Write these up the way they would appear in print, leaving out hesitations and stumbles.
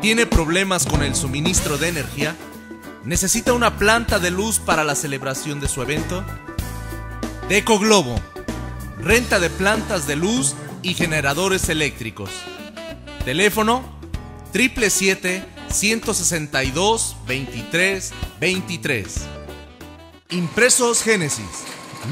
¿Tiene problemas con el suministro de energía? ¿Necesita una planta de luz para la celebración de su evento? Deco Globo, renta de plantas de luz y generadores eléctricos. Teléfono 777-162-2323. Impresos Génesis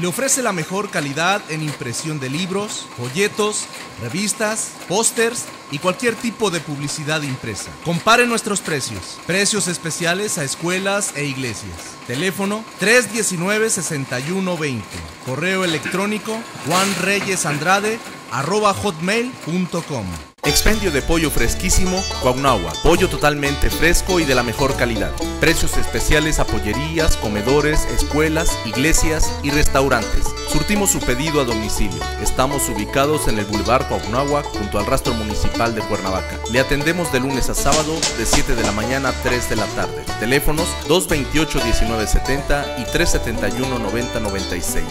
le ofrece la mejor calidad en impresión de libros, folletos, revistas, pósters y cualquier tipo de publicidad impresa. Compare nuestros precios. Precios especiales a escuelas e iglesias. Teléfono 319-6120. Correo electrónico juanreyesandrade@hotmail.com. Expendio de pollo fresquísimo Cuauhnáhuac. Pollo totalmente fresco y de la mejor calidad. Precios especiales a pollerías, comedores, escuelas, iglesias y restaurantes. Surtimos su pedido a domicilio. Estamos ubicados en el Boulevard Cuauhnáhuac, junto al Rastro Municipal de Cuernavaca. Le atendemos de lunes a sábado de 7 de la mañana a 3 de la tarde. Teléfonos 228-1970 y 371-9096.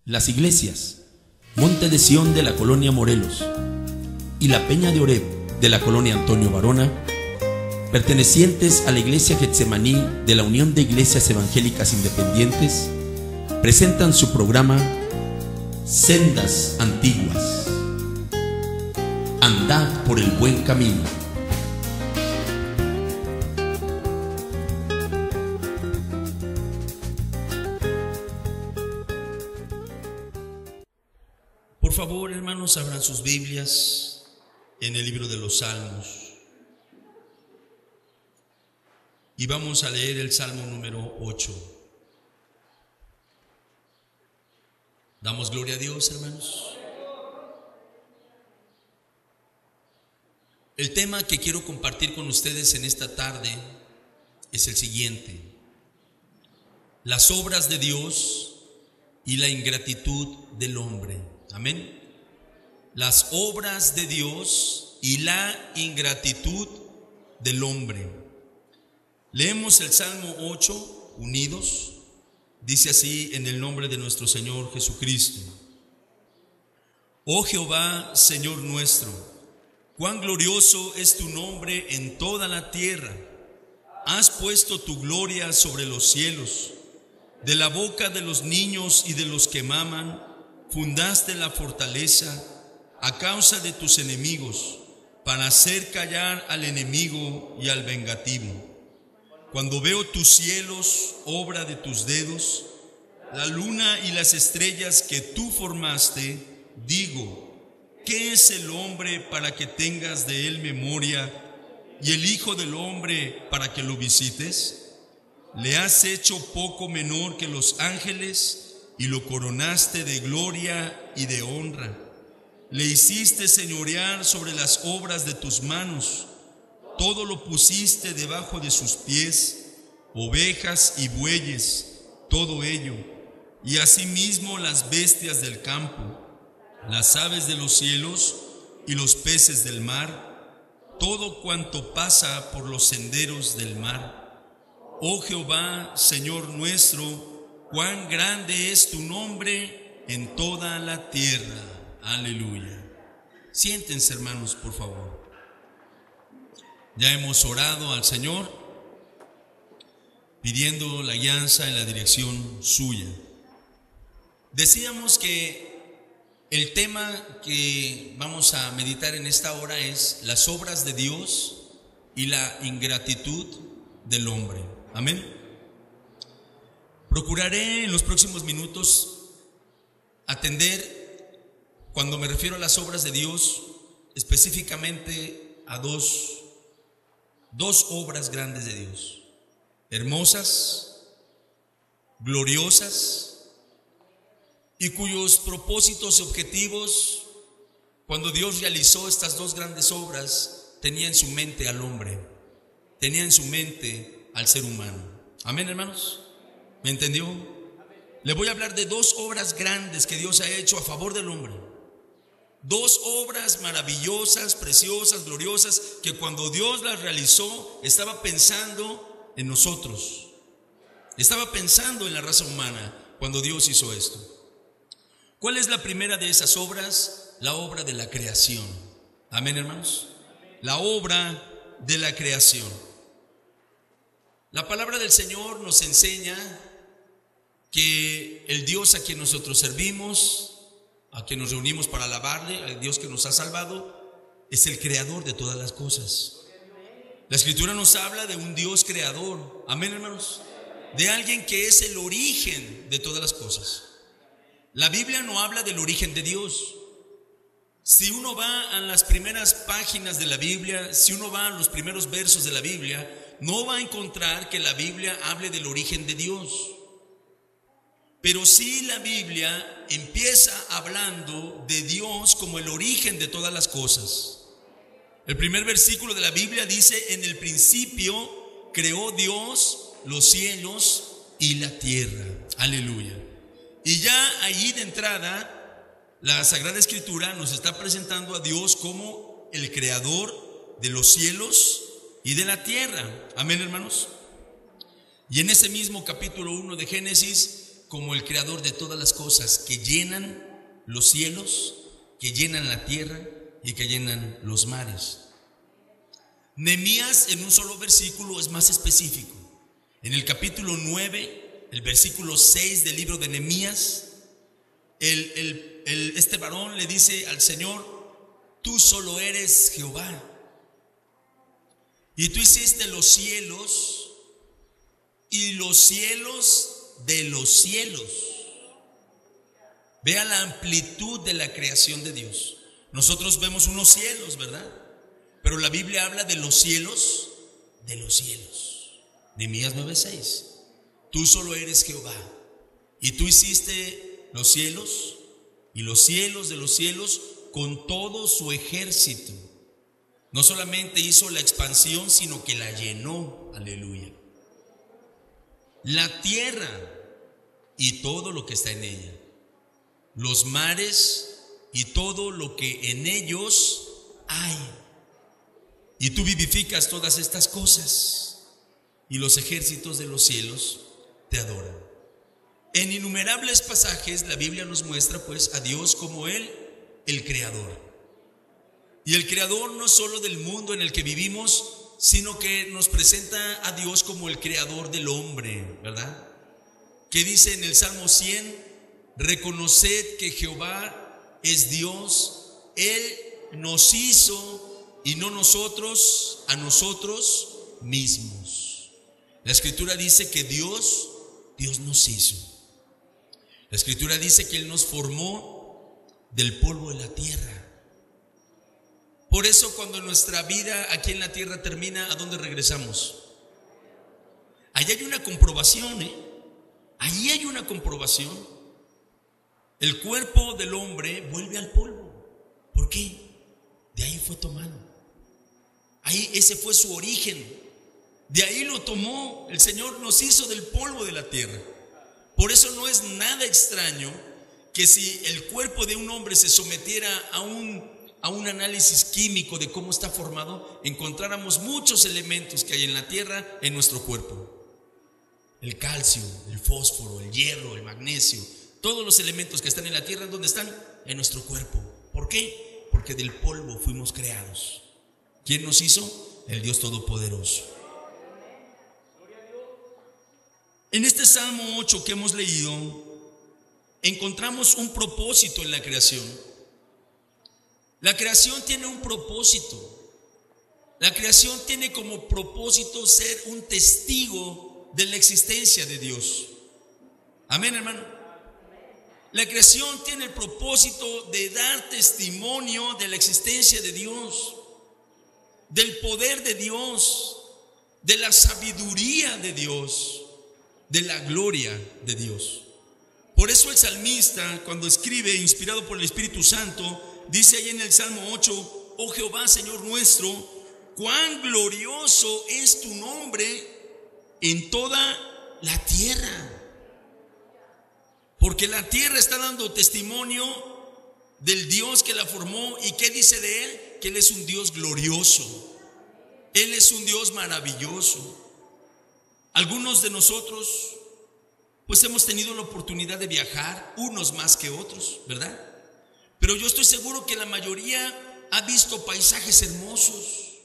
Las iglesias Monte de Sión de la colonia Morelos y la Peña de Oreb de la colonia Antonio Varona, pertenecientes a la Iglesia Getsemaní de la Unión de Iglesias Evangélicas Independientes, presentan su programa Sendas Antiguas. Andad por el buen camino. Por favor, hermanos, abran sus Biblias en el libro de los Salmos. Y vamos a leer el Salmo número 8. Damos gloria a Dios, hermanos. El tema que quiero compartir con ustedes en esta tarde es el siguiente: las obras de Dios y la ingratitud del hombre. Amén. Las obras de Dios y la ingratitud del hombre. Leemos el Salmo 8 unidos. Dice así en el nombre de nuestro Señor Jesucristo: Oh Jehová, Señor nuestro, cuán glorioso es tu nombre en toda la tierra. Has puesto tu gloria sobre los cielos. De la boca de los niños y de los que maman, fundaste la fortaleza a causa de tus enemigos, para hacer callar al enemigo y al vengativo. Cuando veo tus cielos, obra de tus dedos, la luna y las estrellas que tú formaste, digo, ¿qué es el hombre para que tengas de él memoria, y el hijo del hombre para que lo visites? Le has hecho poco menor que los ángeles, y lo coronaste de gloria y de honra. Le hiciste señorear sobre las obras de tus manos. Todo lo pusiste debajo de sus pies, ovejas y bueyes, todo ello, y asimismo las bestias del campo, las aves de los cielos y los peces del mar, todo cuanto pasa por los senderos del mar. Oh Jehová, Señor nuestro, cuán grande es tu nombre en toda la tierra. Aleluya. Siéntense, hermanos, por favor. Ya hemos orado al Señor pidiendo la guianza en la dirección suya. Decíamos que el tema que vamos a meditar en esta hora es las obras de Dios y la ingratitud del hombre. Amén. Procuraré en los próximos minutos atender, cuando me refiero a las obras de Dios, específicamente a dos obras grandes de Dios, hermosas, gloriosas, y cuyos propósitos y objetivos, cuando Dios realizó estas dos grandes obras, tenía en su mente al hombre, tenía en su mente al ser humano. Amén, hermanos. ¿Me entendió? Le voy a hablar de dos obras grandes que Dios ha hecho a favor del hombre. Dos obras maravillosas, preciosas, gloriosas, que cuando Dios las realizó, estaba pensando en nosotros. Estaba pensando en la raza humana cuando Dios hizo esto. ¿Cuál es la primera de esas obras? La obra de la creación. Amén, hermanos. la obra de la creación. La palabra del Señor nos enseña que el Dios a quien nosotros servimos, a quien nos reunimos para alabarle, al Dios que nos ha salvado, es el creador de todas las cosas. La Escritura nos habla de un Dios creador, amén, hermanos, de alguien que es el origen de todas las cosas. La Biblia no habla del origen de Dios. Si uno va a las primeras páginas de la Biblia, si uno va a los primeros versos de la Biblia, no va a encontrar que la Biblia hable del origen de Dios. Pero sí la Biblia empieza hablando de Dios como el origen de todas las cosas. El primer versículo de la Biblia dice: en el principio creó Dios los cielos y la tierra. Aleluya. Y ya allí de entrada, la Sagrada Escritura nos está presentando a Dios como el creador de los cielos y de la tierra. Amén, hermanos. Y en ese mismo capítulo 1 de Génesis, como el creador de todas las cosas que llenan los cielos, que llenan la tierra y que llenan los mares. Nehemías en un solo versículo es más específico. En el capítulo 9, el versículo 6 del libro de Nehemías, este varón le dice al Señor: tú solo eres Jehová, y tú hiciste los cielos y los cielos de los cielos. Vea la amplitud de la creación de Dios. Nosotros vemos unos cielos, ¿verdad? Pero la Biblia habla de los cielos de los cielos. Nehemías 9:6. Tú solo eres Jehová, y tú hiciste los cielos y los cielos de los cielos con todo su ejército. No solamente hizo la expansión, sino que la llenó. Aleluya. La tierra y todo lo que está en ella, los mares y todo lo que en ellos hay. Y tú vivificas todas estas cosas, y los ejércitos de los cielos te adoran. En innumerables pasajes la Biblia nos muestra pues a Dios como el creador. Y el creador no solo del mundo en el que vivimos, sino que nos presenta a Dios como el creador del hombre, ¿verdad? Que dice en el Salmo 100: reconoced que Jehová es Dios, Él nos hizo y no nosotros a nosotros mismos. La Escritura dice que Dios nos hizo. La Escritura dice que Él nos formó del polvo de la tierra. Por eso cuando nuestra vida aquí en la tierra termina, ¿a dónde regresamos? Allí hay una comprobación, Allí hay una comprobación. El cuerpo del hombre vuelve al polvo. ¿Por qué? De ahí fue tomado. Ahí ese fue su origen. De ahí lo tomó. El Señor nos hizo del polvo de la tierra. Por eso no es nada extraño que si el cuerpo de un hombre se sometiera a un análisis químico de cómo está formado, encontráramos muchos elementos que hay en la tierra en nuestro cuerpo. El calcio, el fósforo, el hierro, el magnesio, todos los elementos que están en la tierra, ¿dónde están? En nuestro cuerpo. ¿Por qué? Porque del polvo fuimos creados. ¿Quién nos hizo? El Dios Todopoderoso. En este Salmo 8 que hemos leído, encontramos un propósito en la creación. La creación tiene un propósito. La creación tiene como propósito ser un testigo de la existencia de Dios. Amén, hermano. La creación tiene el propósito de dar testimonio de la existencia de Dios, del poder de Dios, de la sabiduría de Dios, de la gloria de Dios. Por eso el salmista, cuando escribe, inspirado por el Espíritu Santo, dice ahí en el Salmo 8: oh Jehová, Señor nuestro, cuán glorioso es tu nombre en toda la tierra. Porque la tierra está dando testimonio del Dios que la formó. ¿Y qué dice de Él? Que Él es un Dios glorioso. Él es un Dios maravilloso. Algunos de nosotros pues hemos tenido la oportunidad de viajar, unos más que otros, ¿verdad? Pero yo estoy seguro que la mayoría ha visto paisajes hermosos.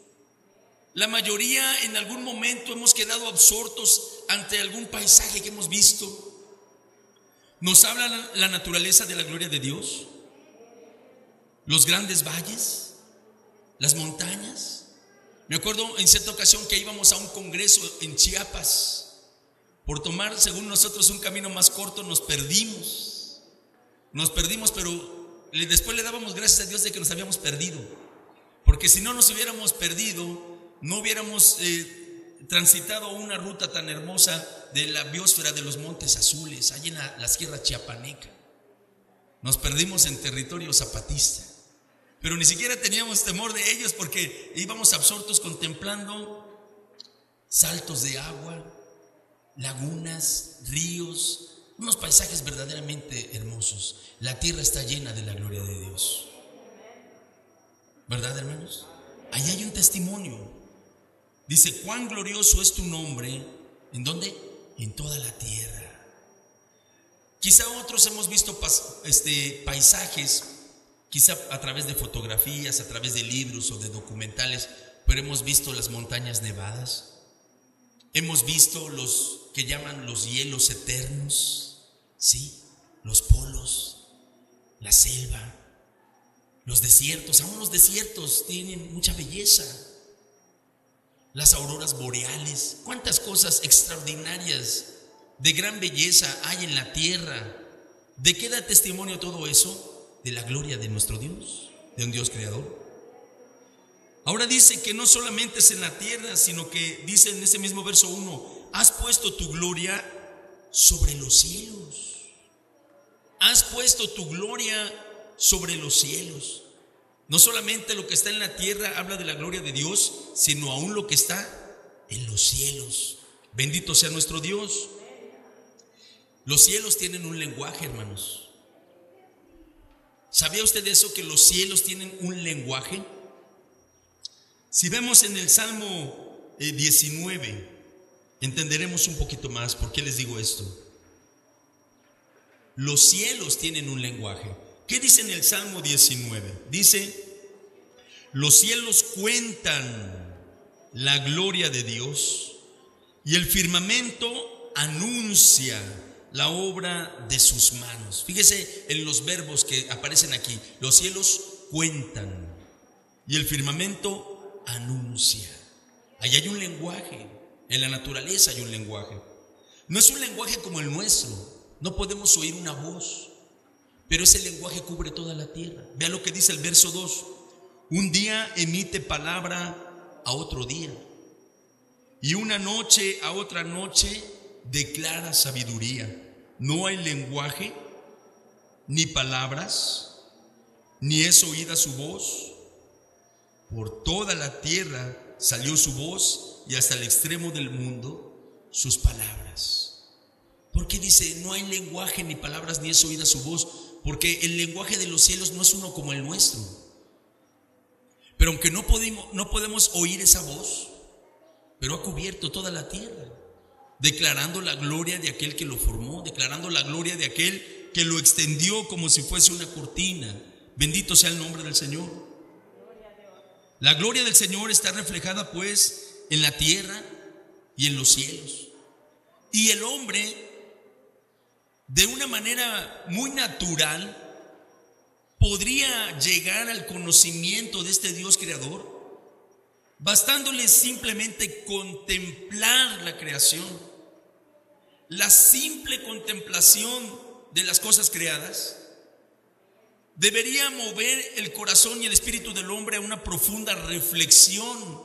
La mayoría en algún momento hemos quedado absortos ante algún paisaje que hemos visto. Nos habla la naturaleza de la gloria de Dios, los grandes valles, las montañas. Me acuerdo en cierta ocasión que íbamos a un congreso en Chiapas. Por tomar, según nosotros, un camino más corto, nos perdimos, pero después le dábamos gracias a Dios de que nos habíamos perdido, porque si no nos hubiéramos perdido, no hubiéramos transitado una ruta tan hermosa de la biosfera de los Montes Azules, allí en la Sierra Chiapaneca. Nos perdimos en territorio zapatista, pero ni siquiera teníamos temor de ellos, porque íbamos absortos contemplando saltos de agua, lagunas, ríos, unos paisajes verdaderamente hermosos. La tierra está llena de la gloria de Dios, ¿verdad, hermanos? Ahí hay un testimonio. Dice: cuán glorioso es tu nombre. ¿En dónde? En toda la tierra. Quizá otros hemos visto paisajes, quizá a través de fotografías, a través de libros o de documentales, pero hemos visto las montañas nevadas, hemos visto los que llaman los hielos eternos, ¿sí? Los polos, la selva, los desiertos. Aún los desiertos tienen mucha belleza. Las auroras boreales, cuántas cosas extraordinarias de gran belleza hay en la tierra. ¿De qué da testimonio todo eso? De la gloria de nuestro Dios, de un Dios creador. Ahora dice que no solamente es en la tierra, sino que dice en ese mismo verso 1: has puesto tu gloria sobre los cielos. Has puesto tu gloria sobre los cielos. No solamente lo que está en la tierra habla de la gloria de Dios, sino aún lo que está en los cielos. Bendito sea nuestro Dios. Los cielos tienen un lenguaje, hermanos. ¿Sabía usted eso, que los cielos tienen un lenguaje? Si vemos en el Salmo 19, entenderemos un poquito más por qué les digo esto. Los cielos tienen un lenguaje. ¿Qué dice en el Salmo 19? Dice: los cielos cuentan la gloria de Dios, y el firmamento anuncia la obra de sus manos. Fíjese en los verbos que aparecen aquí. Los cielos cuentan y el firmamento anuncia. Ahí hay un lenguaje. En la naturaleza hay un lenguaje. No es un lenguaje como el nuestro. No podemos oír una voz, pero ese lenguaje cubre toda la tierra. Vea lo que dice el verso 2: un día emite palabra a otro día, y una noche a otra noche declara sabiduría. No hay lenguaje, ni palabras, ni es oída su voz. Por toda la tierra salió su voz, y hasta el extremo del mundo sus palabras. ¿Por qué dice no hay lenguaje, ni palabras, ni es oída su voz? Porque el lenguaje de los cielos no es uno como el nuestro. Pero aunque no podemos oír esa voz, pero ha cubierto toda la tierra, declarando la gloria de aquel que lo formó, declarando la gloria de aquel que lo extendió como si fuese una cortina. Bendito sea el nombre del Señor. La gloria del Señor está reflejada pues en la tierra y en los cielos. Y el hombre, de una manera muy natural, podría llegar al conocimiento de este Dios creador, bastándole simplemente contemplar la creación. La simple contemplación de las cosas creadas debería mover el corazón y el espíritu del hombre a una profunda reflexión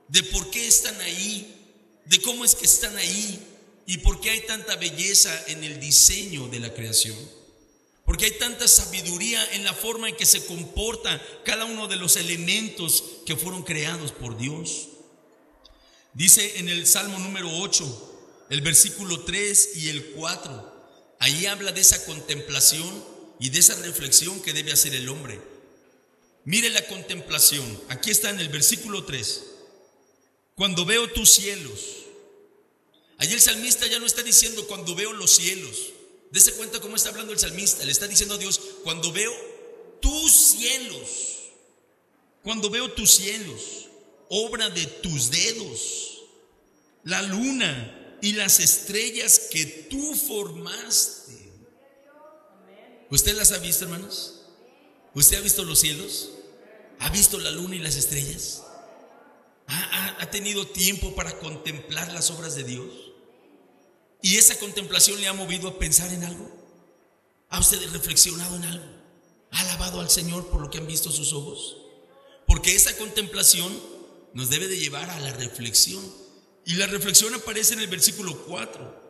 de por qué están ahí, de cómo es que están ahí y por qué hay tanta belleza en el diseño de la creación, porque hay tanta sabiduría en la forma en que se comporta cada uno de los elementos que fueron creados por Dios. Dice en el Salmo número 8, el versículo 3 y el 4, ahí habla de esa contemplación y de esa reflexión que debe hacer el hombre. Mire la contemplación, aquí está en el versículo 3: cuando veo tus cielos. Allí el salmista ya no está diciendo cuando veo los cielos. Dese cuenta cómo está hablando el salmista. Le está diciendo a Dios: cuando veo tus cielos, cuando veo tus cielos. obra de tus dedos, la luna y las estrellas que tú formaste. ¿Usted las ha visto, hermanos? ¿Usted ha visto los cielos? ¿Ha visto la luna y las estrellas? ¿Ha tenido tiempo para contemplar las obras de Dios? ¿Y esa contemplación le ha movido a pensar en algo? ¿Ha usted reflexionado en algo? ¿Ha alabado al Señor por lo que han visto sus ojos? Porque esa contemplación nos debe de llevar a la reflexión. Y la reflexión aparece en el versículo 4.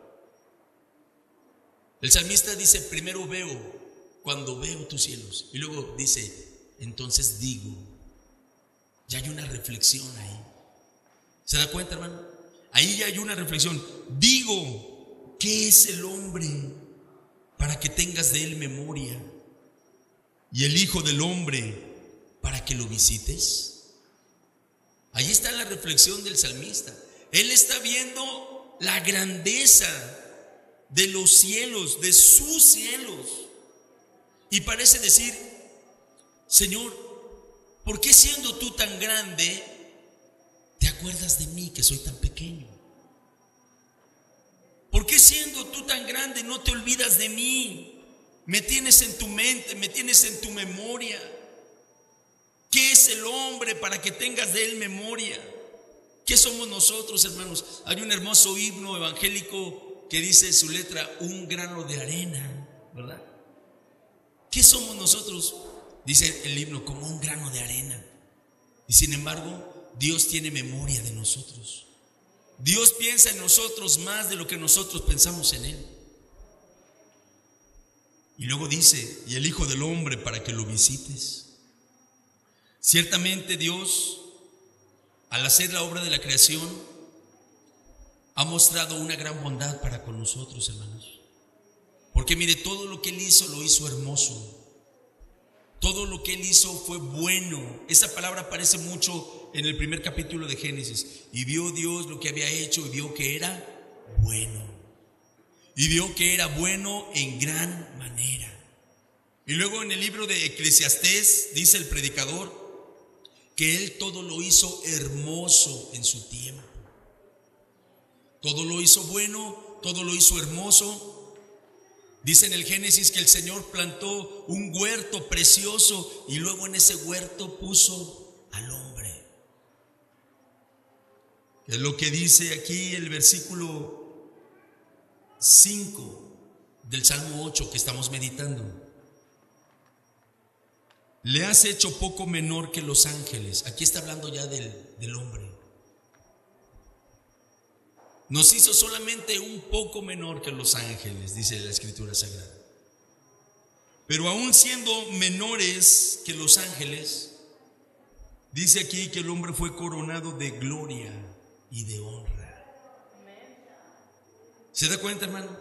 El salmista dice: primero veo cuando veo tus cielos. Y luego dice: entonces digo. Ya hay una reflexión ahí. ¿Se da cuenta, hermano? Ahí ya hay una reflexión. Digo, ¿qué es el hombre para que tengas de él memoria? Y el Hijo del Hombre para que lo visites. Ahí está la reflexión del salmista. Él está viendo la grandeza de los cielos, de sus cielos. Y parece decir: Señor, ¿por qué siendo tú tan grande te acuerdas de mí que soy tan pequeño? ¿Por qué siendo tú tan grande no te olvidas de mí? Me tienes en tu mente, me tienes en tu memoria. ¿Qué es el hombre para que tengas de él memoria? ¿Qué somos nosotros, hermanos? Hay un hermoso himno evangélico que dice su letra: un grano de arena, ¿verdad? ¿Qué somos nosotros? Dice el himno: como un grano de arena. Y sin embargo, Dios tiene memoria de nosotros. Dios piensa en nosotros más de lo que nosotros pensamos en Él. Y luego dice: y el Hijo del Hombre para que lo visites. Ciertamente Dios, al hacer la obra de la creación, ha mostrado una gran bondad para con nosotros, hermanos. Porque mire, todo lo que Él hizo, lo hizo hermoso. Todo lo que Él hizo fue bueno. Esa palabra aparece mucho en el primer capítulo de Génesis. Y vio Dios lo que había hecho y vio que era bueno. Y vio que era bueno en gran manera. Y luego en el libro de Eclesiastés dice el predicador que Él todo lo hizo hermoso en su tiempo. Todo lo hizo bueno, todo lo hizo hermoso. Dice en el Génesis que el Señor plantó un huerto precioso y luego en ese huerto puso al hombre. Es lo que dice aquí el versículo 5 del Salmo 8 que estamos meditando. Le has hecho poco menor que los ángeles. Aquí está hablando ya del hombre. Nos hizo solamente un poco menor que los ángeles, dice la Escritura Sagrada. Pero aún siendo menores que los ángeles, dice aquí que el hombre fue coronado de gloria y de honra. ¿Se da cuenta, hermano?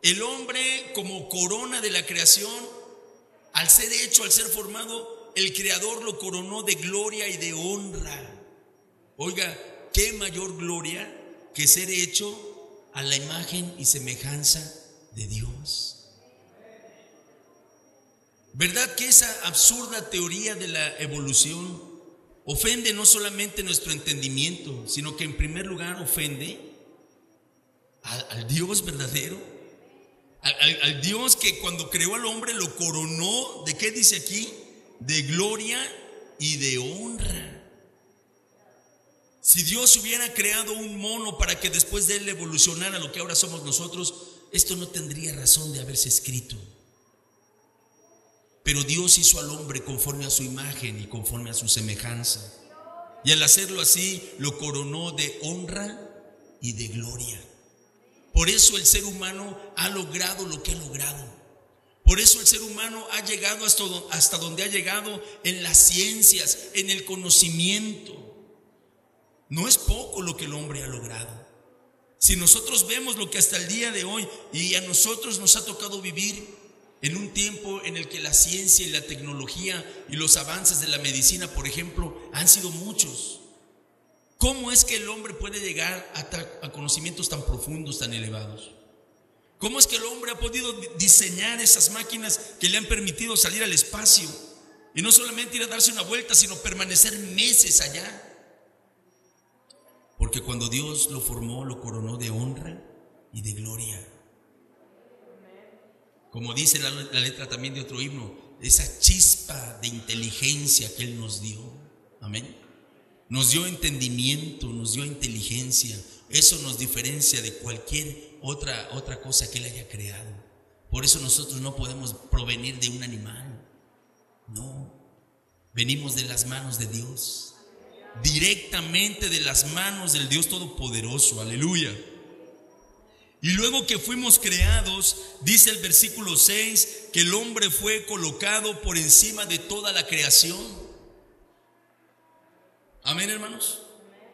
El hombre, como corona de la creación, al ser hecho, al ser formado, el Creador lo coronó de gloria y de honra. Oiga, qué mayor gloria que ser hecho a la imagen y semejanza de Dios. ¿Verdad que esa absurda teoría de la evolución ofende no solamente nuestro entendimiento, sino que en primer lugar ofende al Dios verdadero? Al Dios que cuando creó al hombre lo coronó, ¿de qué dice aquí? De gloria y de honra. Si Dios hubiera creado un mono para que después de él evolucionara lo que ahora somos nosotros, esto no tendría razón de haberse escrito. Pero Dios hizo al hombre conforme a su imagen y conforme a su semejanza. Y al hacerlo así, lo coronó de honra y de gloria. Por eso el ser humano ha logrado lo que ha logrado. Por eso el ser humano ha llegado hasta donde ha llegado en las ciencias, en el conocimiento. No es poco lo que el hombre ha logrado. Si nosotros vemos lo que hasta el día de hoy, y a nosotros nos ha tocado vivir en un tiempo en el que la ciencia y la tecnología y los avances de la medicina, por ejemplo, han sido muchos. ¿Cómo es que el hombre puede llegar a conocimientos tan profundos, tan elevados? ¿Cómo es que el hombre ha podido diseñar esas máquinas que le han permitido salir al espacio? Y no solamente ir a darse una vuelta, sino permanecer meses allá. Porque cuando Dios lo formó, lo coronó de honra y de gloria. Como dice la letra también de otro himno, esa chispa de inteligencia que Él nos dio. Amén. Nos dio entendimiento, nos dio inteligencia. Eso nos diferencia de cualquier otra cosa que Él haya creado. Por eso nosotros no podemos provenir de un animal. No, venimos de las manos de Dios, directamente de las manos del Dios Todopoderoso. Aleluya. Y luego que fuimos creados, dice el versículo 6, que el hombre fue colocado por encima de toda la creación. Amén, hermanos.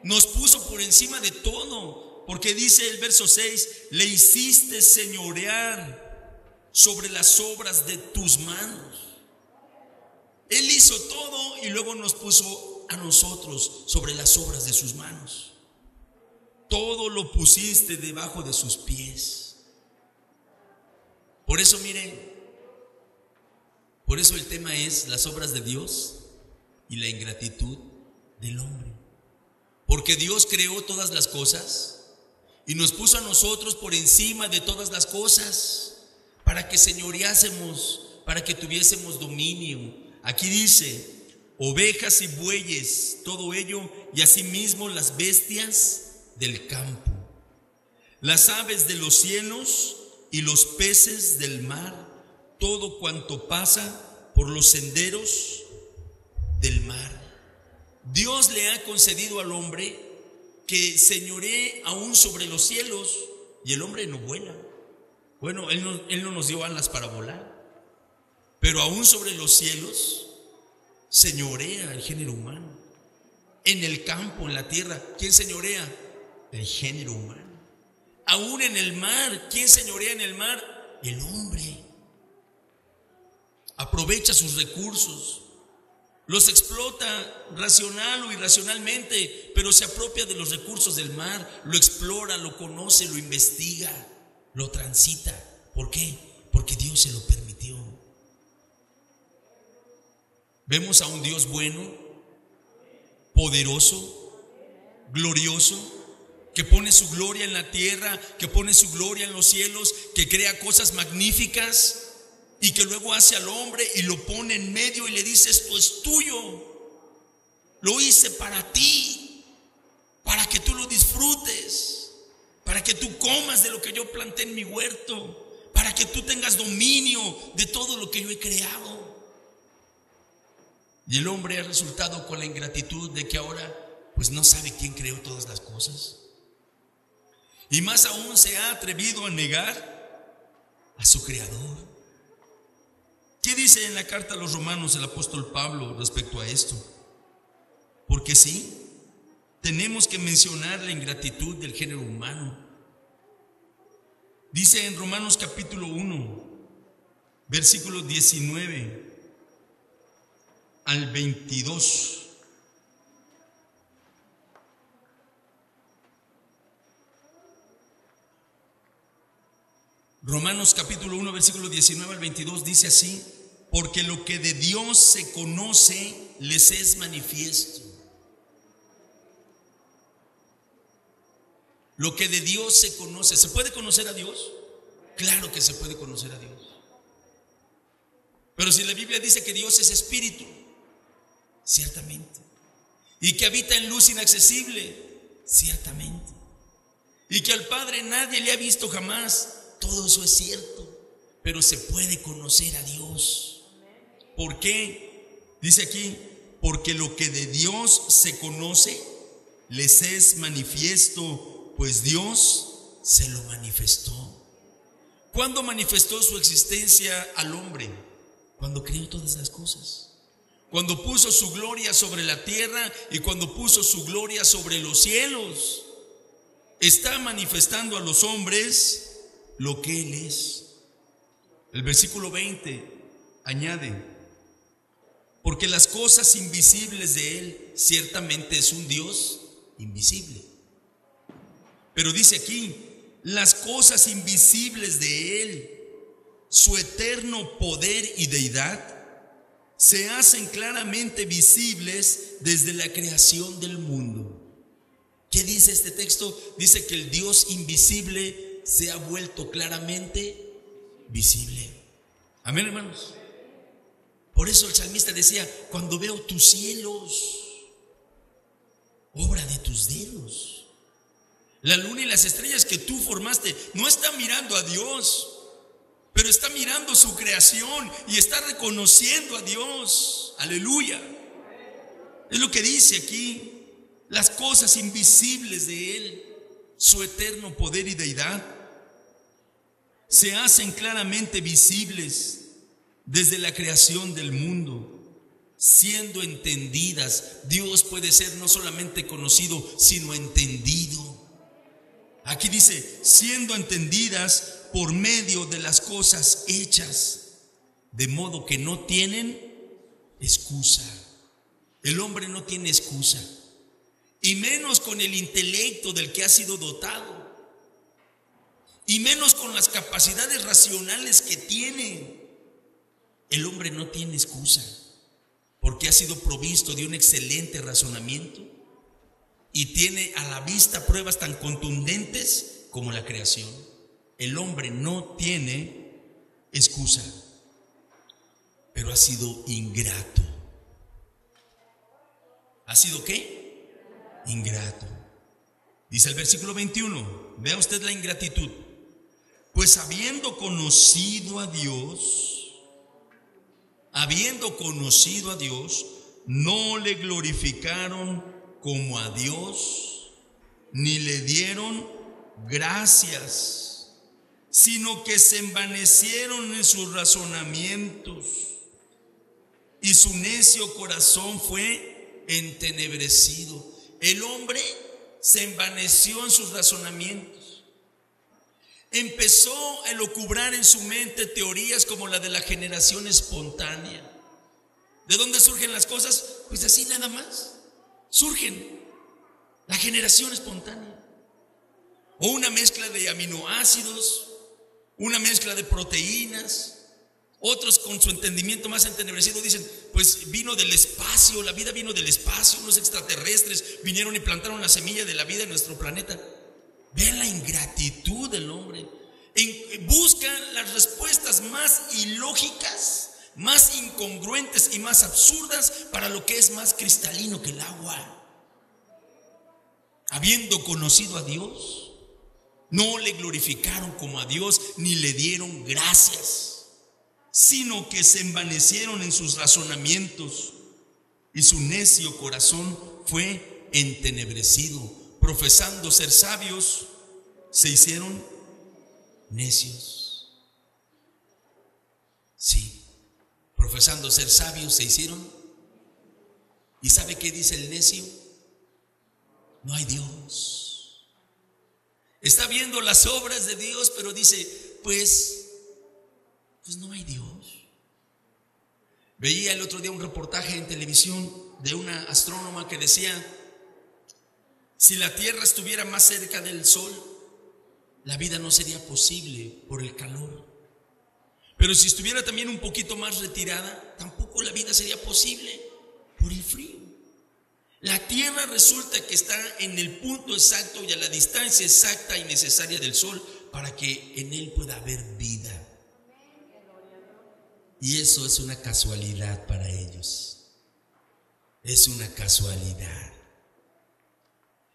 Nos puso por encima de todo, porque dice el verso 6, le hiciste señorear sobre las obras de tus manos. Él hizo todo y luego nos puso a nosotros sobre las obras de sus manos. Todo lo pusiste debajo de sus pies. Por eso miren, por eso el tema es las obras de Dios y la ingratitud del hombre. Porque Dios creó todas las cosas y nos puso a nosotros por encima de todas las cosas para que señoreásemos, para que tuviésemos dominio. Aquí dice, ovejas y bueyes, todo ello, y asimismo las bestias del campo, las aves de los cielos y los peces del mar, todo cuanto pasa por los senderos del mar. Dios le ha concedido al hombre que señoree aún sobre los cielos, y el hombre no vuela. Bueno, él no nos dio alas para volar, pero aún sobre los cielos señorea el género humano. En el campo, en la tierra, ¿quién señorea? El género humano. Aún en el mar, ¿quién señorea en el mar? El hombre. Aprovecha sus recursos, los explota racional o irracionalmente, pero se apropia de los recursos del mar, lo explora, lo conoce, lo investiga, lo transita. ¿Por qué? Porque Dios se lo permitió. Vemos a un Dios bueno, poderoso, glorioso, que pone su gloria en la tierra, que pone su gloria en los cielos, que crea cosas magníficas y que luego hace al hombre y lo pone en medio y le dice: esto es tuyo, lo hice para ti, para que tú lo disfrutes, para que tú comas de lo que yo planté en mi huerto, para que tú tengas dominio de todo lo que yo he creado. Y el hombre ha resultado con la ingratitud de que ahora pues no sabe quién creó todas las cosas. Y más aún se ha atrevido a negar a su creador. ¿Qué dice en la carta a los Romanos el apóstol Pablo respecto a esto? Porque sí, tenemos que mencionar la ingratitud del género humano. Dice en Romanos capítulo 1, versículo 19 al 22. Romanos capítulo 1, versículo 19 al 22 dice así: porque lo que de Dios se conoce les es manifiesto. Lo que de Dios se conoce. ¿Se puede conocer a Dios? Claro que se puede conocer a Dios. Pero si la Biblia dice que Dios es espíritu, ciertamente. Y que habita en luz inaccesible, ciertamente. Y que al Padre nadie le ha visto jamás, todo eso es cierto. Pero se puede conocer a Dios. ¿Por qué? Dice aquí, porque lo que de Dios se conoce les es manifiesto, pues Dios se lo manifestó. ¿Cuándo manifestó su existencia al hombre? Cuando creó todas las cosas. Cuando puso su gloria sobre la tierra y cuando puso su gloria sobre los cielos. Está manifestando a los hombres lo que Él es. El versículo 20 añade: porque las cosas invisibles de Él, ciertamente es un Dios invisible. Pero dice aquí, las cosas invisibles de Él, su eterno poder y deidad, se hacen claramente visibles desde la creación del mundo. ¿Qué dice este texto? Dice que el Dios invisible se ha vuelto claramente visible. Amén, hermanos. Por eso el salmista decía: cuando veo tus cielos, obra de tus dedos, la luna y las estrellas que tú formaste, no está mirando a Dios, pero está mirando su creación y está reconociendo a Dios. Aleluya. Es lo que dice aquí. Las cosas invisibles de Él, su eterno poder y deidad, se hacen claramente visibles desde la creación del mundo, siendo entendidas. Dios puede ser no solamente conocido, sino entendido. Aquí dice, siendo entendidas por medio de las cosas hechas, de modo que no tienen excusa. El hombre no tiene excusa, y menos con el intelecto del que ha sido dotado, y menos con las capacidades racionales que tiene. El hombre no tiene excusa, porque ha sido provisto de un excelente razonamiento y tiene a la vista pruebas tan contundentes como la creación. El hombre no tiene excusa, pero ha sido ingrato. ¿Ha sido qué? Ingrato. Dice el versículo 21, vea usted la ingratitud. Pues habiendo conocido a Dios, no le glorificaron como a Dios, ni le dieron gracias, sino que se envanecieron en sus razonamientos, y su necio corazón fue entenebrecido. El hombre se envaneció en sus razonamientos. Empezó a elucubrar en su mente teorías como la de la generación espontánea. ¿De dónde surgen las cosas? Pues así nada más. Surgen. La generación espontánea. O una mezcla de aminoácidos, una mezcla de proteínas. Otros con su entendimiento más entenebrecido dicen, pues vino del espacio, la vida vino del espacio, unos extraterrestres vinieron y plantaron la semilla de la vida en nuestro planeta. Vean la ingratitud del hombre. Buscan las respuestas más ilógicas, más incongruentes y más absurdas para lo que es más cristalino que el agua. Habiendo conocido a Dios, no le glorificaron como a Dios, ni le dieron gracias, sino que se envanecieron en sus razonamientos, y su necio corazón fue entenebrecido. Profesando ser sabios, se hicieron necios. Sí, profesando ser sabios, se hicieron. ¿Y sabe qué dice el necio? No hay Dios. Está viendo las obras de Dios, pero dice, pues no hay Dios. Veía el otro día un reportaje en televisión de una astrónoma que decía, si la Tierra estuviera más cerca del Sol, la vida no sería posible por el calor. Pero si estuviera también un poquito más retirada, tampoco la vida sería posible por el frío. La Tierra resulta que está en el punto exacto y a la distancia exacta y necesaria del Sol para que en él pueda haber vida. Y eso es una casualidad para ellos. Es una casualidad.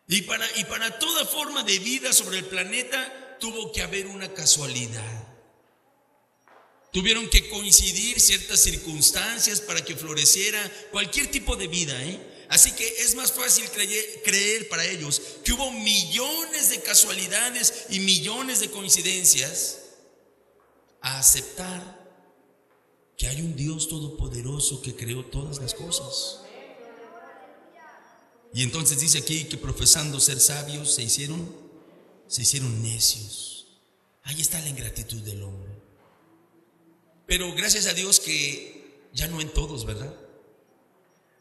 Y para toda forma de vida sobre el planeta tuvo que haber una casualidad. Tuvieron que coincidir ciertas circunstancias para que floreciera cualquier tipo de vida, Así que es más fácil creer para ellos que hubo millones de casualidades y millones de coincidencias a aceptar que hay un Dios todopoderoso que creó todas las cosas. Y entonces dice aquí que profesando ser sabios se hicieron necios. Ahí está la ingratitud del hombre. Pero gracias a Dios que ya no en todos, ¿verdad?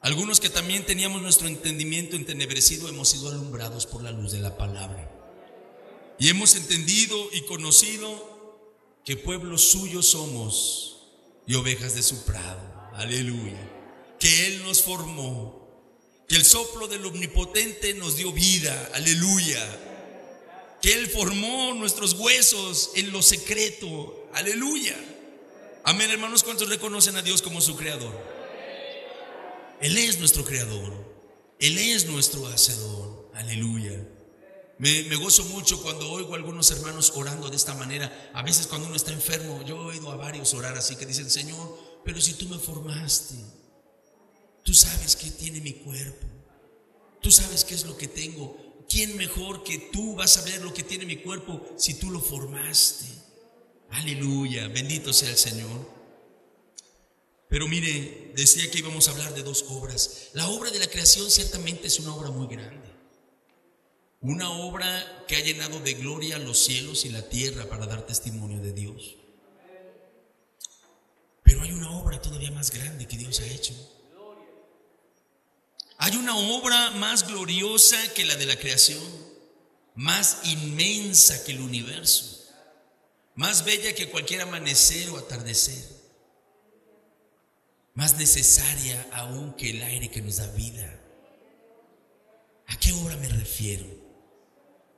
Algunos que también teníamos nuestro entendimiento entenebrecido hemos sido alumbrados por la luz de la palabra. Y hemos entendido y conocido que pueblo suyo somos y ovejas de su prado. Aleluya. Que Él nos formó, que el soplo del Omnipotente nos dio vida, aleluya, que Él formó nuestros huesos en lo secreto, aleluya. Amén, hermanos. ¿Cuántos reconocen a Dios como su creador? Él es nuestro creador, Él es nuestro hacedor, aleluya. Me gozo mucho cuando oigo a algunos hermanos orando de esta manera. A veces cuando uno está enfermo, yo he oído a varios orar así, que dicen: Señor, pero si tú me formaste, tú sabes qué tiene mi cuerpo, tú sabes qué es lo que tengo. ¿Quién mejor que tú va a saber lo que tiene mi cuerpo si tú lo formaste? Aleluya, bendito sea el Señor. Pero mire, decía que íbamos a hablar de dos obras. La obra de la creación ciertamente es una obra muy grande, una obra que ha llenado de gloria los cielos y la tierra para dar testimonio de Dios. Pero hay una obra todavía más grande que Dios ha hecho. Hay una obra más gloriosa que la de la creación, más inmensa que el universo, más bella que cualquier amanecer o atardecer, más necesaria aún que el aire que nos da vida. ¿A qué obra me refiero?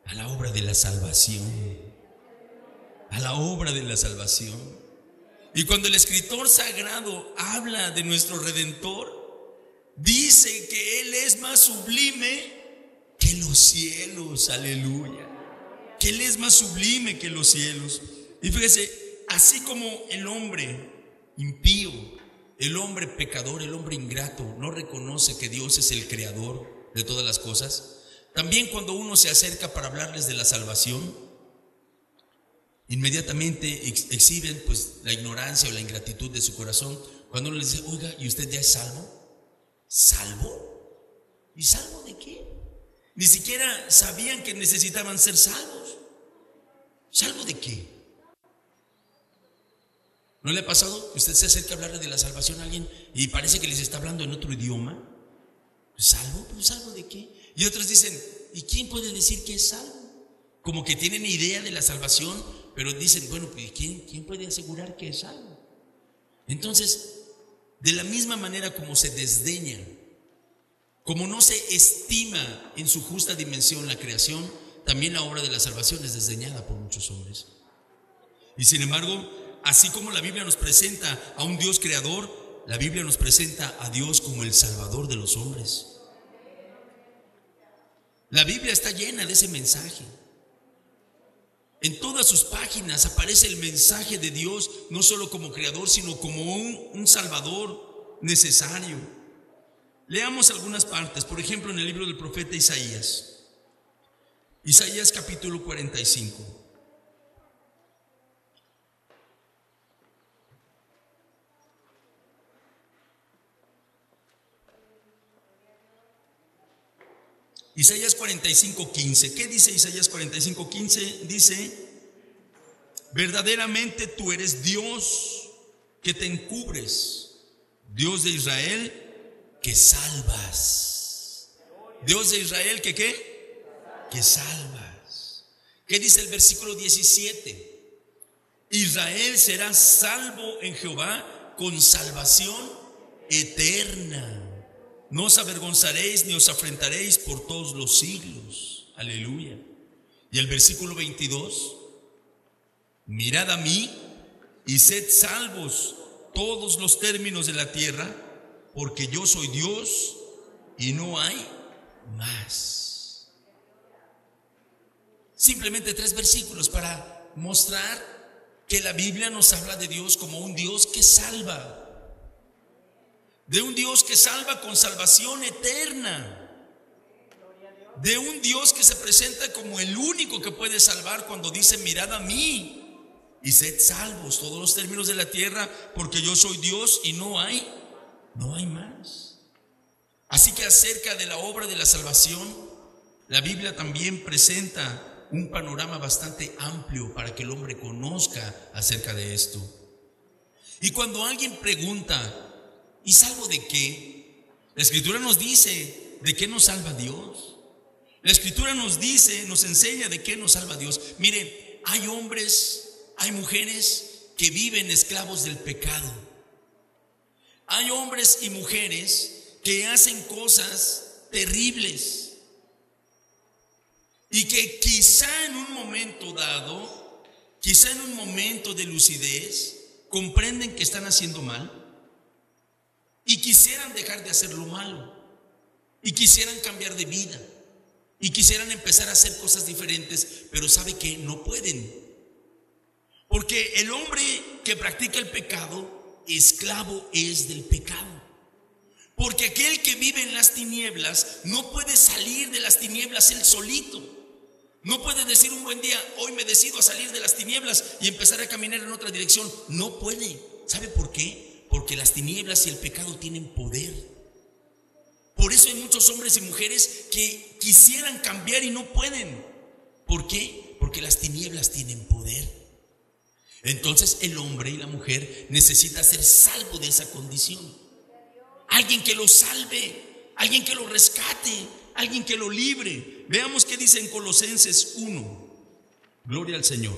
A la obra de la salvación, a la obra de la salvación. Y cuando el escritor sagrado habla de nuestro Redentor, dice que Él es más sublime que los cielos, aleluya, que Él es más sublime que los cielos. Y fíjese, así como el hombre impío, el hombre pecador, el hombre ingrato no reconoce que Dios es el creador de todas las cosas, también cuando uno se acerca para hablarles de la salvación, inmediatamente exhiben pues la ignorancia o la ingratitud de su corazón. Cuando uno les dice: oiga, ¿y usted ya es salvo? ¿Salvo? ¿Y salvo de qué? Ni siquiera sabían que necesitaban ser salvos. ¿Salvo de qué? ¿No le ha pasado que usted se acerca a hablarle de la salvación a alguien y parece que les está hablando en otro idioma? ¿Salvo? ¿Pero salvo de qué? Y otros dicen: ¿y quién puede decir que es salvo? Como que tienen idea de la salvación, pero dicen: bueno, pues ¿quién puede asegurar que es salvo? Entonces, de la misma manera como se desdeña, como no se estima en su justa dimensión la creación, también la obra de la salvación es desdeñada por muchos hombres. Y sin embargo, así como la Biblia nos presenta a un Dios creador, la Biblia nos presenta a Dios como el Salvador de los hombres. La Biblia está llena de ese mensaje. En todas sus páginas aparece el mensaje de Dios, no solo como creador, sino como un salvador necesario. Leamos algunas partes. Por ejemplo, en el libro del profeta Isaías, Isaías capítulo 45. Isaías 45:15. ¿Qué dice Isaías 45:15? Dice: verdaderamente tú eres Dios que te encubres, Dios de Israel que salvas. Dios de Israel que ¿qué? Que salvas. ¿Qué dice el versículo 17? Israel será salvo en Jehová con salvación eterna. No os avergonzaréis ni os afrentaréis por todos los siglos. Aleluya. Y el versículo 22: mirad a mí y sed salvos todos los términos de la tierra, porque yo soy Dios y no hay más. Simplemente 3 versículos para mostrar que la Biblia nos habla de Dios como un Dios que salva, de un Dios que salva con salvación eterna, de un Dios que se presenta como el único que puede salvar cuando dice: mirad a mí y sed salvos todos los términos de la tierra, porque yo soy Dios y no hay más. Así que acerca de la obra de la salvación, la Biblia también presenta un panorama bastante amplio para que el hombre conozca acerca de esto. Y cuando alguien pregunta: ¿y salvo de qué? La Escritura nos dice de qué nos salva Dios. La Escritura nos dice, nos enseña de qué nos salva Dios. Mire, hay hombres, hay mujeres que viven esclavos del pecado. Hay hombres y mujeres que hacen cosas terribles. Y que quizá en un momento dado, quizá en un momento de lucidez, comprenden que están haciendo mal y quisieran dejar de hacer lo malo y quisieran cambiar de vida y quisieran empezar a hacer cosas diferentes, pero sabe que no pueden, porque el hombre que practica el pecado, esclavo es del pecado. Porque aquel que vive en las tinieblas no puede salir de las tinieblas él solito. No puede decir un buen día, hoy me decido a salir de las tinieblas y empezar a caminar en otra dirección. No puede. ¿Sabe por qué? Porque las tinieblas y el pecado tienen poder. Por eso hay muchos hombres y mujeres que quisieran cambiar y no pueden. ¿Por qué? Porque las tinieblas tienen poder. Entonces el hombre y la mujer necesitan ser salvo de esa condición. Alguien que lo salve, alguien que lo rescate, alguien que lo libre. Veamos qué dice en Colosenses 1. Gloria al Señor.